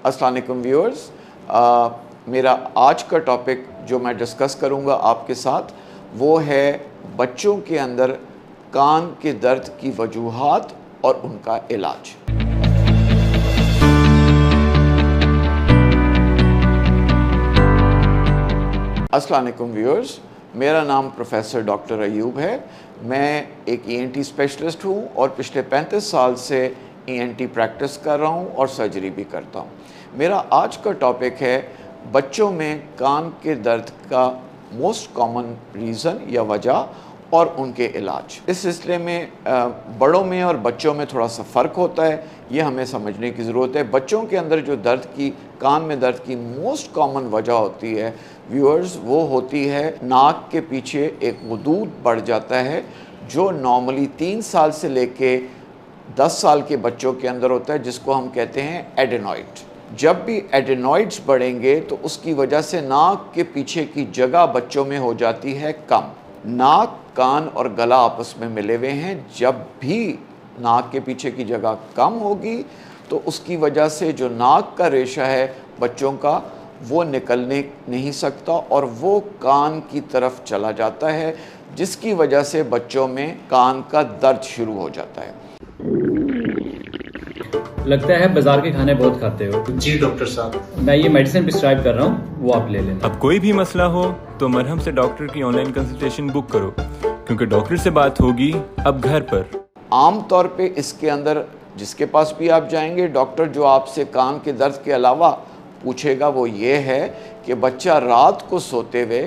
अस्सलाम वालेकुम व्यूअर्स। मेरा आज का टॉपिक जो मैं डिस्कस करूंगा आपके साथ वो है बच्चों के अंदर कान के दर्द की वजूहात और उनका इलाज। अस्सलाम वालेकुम व्यूअर्स, मेरा नाम प्रोफेसर डॉक्टर अयूब है। मैं एक ईएनटी स्पेशलिस्ट हूँ और पिछले 35 साल से ईएनटी प्रैक्टिस कर रहा हूँ और सर्जरी भी करता हूँ। मेरा आज का टॉपिक है बच्चों में कान के दर्द का मोस्ट कॉमन रीज़न या वजह और उनके इलाज। इस सिलसिले में बड़ों में और बच्चों में थोड़ा सा फ़र्क होता है, ये हमें समझने की ज़रूरत है। बच्चों के अंदर जो कान में दर्द की मोस्ट कॉमन वजह होती है व्यूअर्स, वो होती है नाक के पीछे एक वदूद बढ़ जाता है जो नॉर्मली 3 साल से लेके 10 साल के बच्चों के अंदर होता है, जिसको हम कहते हैं एडेनॉइड। जब भी एडेनॉइड्स बढ़ेंगे तो उसकी वजह से नाक के पीछे की जगह बच्चों में हो जाती है कम। नाक, कान और गला आपस में मिले हुए हैं। जब भी नाक के पीछे की जगह कम होगी तो उसकी वजह से जो नाक का रेशा है बच्चों का वो निकलने नहीं सकता और वो कान की तरफ चला जाता है, जिसकी वजह से बच्चों में कान का दर्द शुरू हो जाता है। लगता है बाजार के खाने बहुत खाते हो। जी डॉक्टर साहब, मैं ये मेडिसिन प्रिस्क्राइब कर रहा हूँ, वो आप ले लेना। अब कोई भी मसला हो तो मरहम से डॉक्टर की ऑनलाइन कंसल्टेशन बुक करो, क्योंकि डॉक्टर से बात होगी अब घर पर। आम तौर पे इसके अंदर जिसके पास भी आप जाएंगे, डॉक्टर जो आपसे कान के दर्द के अलावा पूछेगा वो ये है कि बच्चा रात को सोते हुए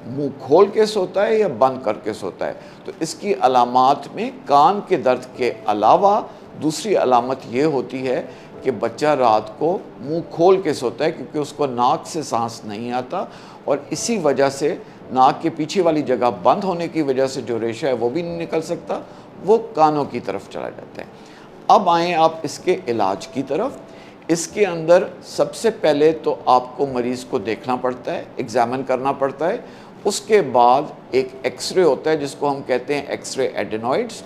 मुंह खोल के सोता है या बंद करके सोता है। तो इसकी अलामात में कान के दर्द के अलावा दूसरी अलामत ये होती है कि बच्चा रात को मुंह खोल के सोता है, क्योंकि उसको नाक से सांस नहीं आता और इसी वजह से नाक के पीछे वाली जगह बंद होने की वजह से जो रेशा है वो भी नहीं निकल सकता, वो कानों की तरफ चला जाता है। अब आएँ आप इसके इलाज की तरफ। इसके अंदर सबसे पहले तो आपको मरीज़ को देखना पड़ता है, एग्ज़ामिन करना पड़ता है। उसके बाद एक एक्सरे होता है जिसको हम कहते हैं एक्सरे एडेनॉइड्स।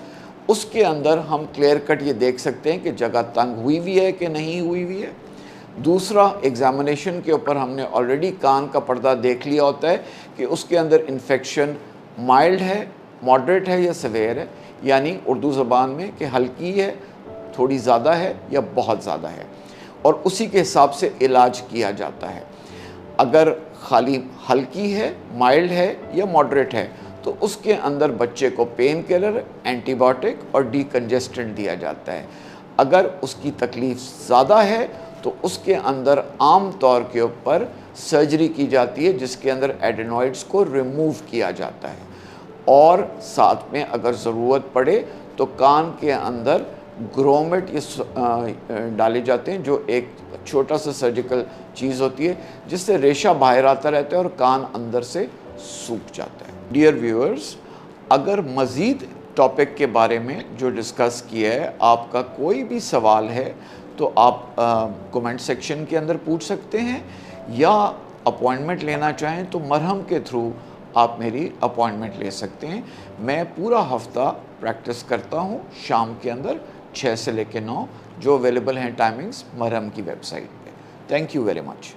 उसके अंदर हम क्लियर कट ये देख सकते हैं कि जगह तंग हुई हुई है कि नहीं हुई हुई है। दूसरा, एग्ज़ामिनेशन के ऊपर हमने ऑलरेडी कान का पर्दा देख लिया होता है कि उसके अंदर इन्फेक्शन माइल्ड है, मॉडरेट है या सवेयर है, यानी उर्दू ज़बान में कि हल्की है, थोड़ी ज़्यादा है या बहुत ज़्यादा है, और उसी के हिसाब से इलाज किया जाता है। अगर खाली हल्की है, माइल्ड है या मॉडरेट है तो उसके अंदर बच्चे को पेन किलर, एंटीबायोटिक और डीकंजेस्टेंट दिया जाता है। अगर उसकी तकलीफ़ ज़्यादा है तो उसके अंदर आम तौर के ऊपर सर्जरी की जाती है, जिसके अंदर एडेनॉइड्स को रिमूव किया जाता है और साथ में अगर ज़रूरत पड़े तो कान के अंदर ग्रोमेट ये डाले जाते हैं, जो एक छोटा सा सर्जिकल चीज़ होती है जिससे रेशा बाहर आता रहता है और कान अंदर से सूख जाता है। डियर व्यूअर्स, अगर मज़ीद टॉपिक के बारे में जो डिस्कस किया है आपका कोई भी सवाल है तो आप कमेंट सेक्शन के अंदर पूछ सकते हैं, या अपॉइंटमेंट लेना चाहें तो मरहम के थ्रू आप मेरी अपॉइंटमेंट ले सकते हैं। मैं पूरा हफ्ता प्रैक्टिस करता हूँ शाम के अंदर 6 से लेकर 9, जो अवेलेबल हैं टाइमिंग्स मरहम की वेबसाइट पे। Thank you very much.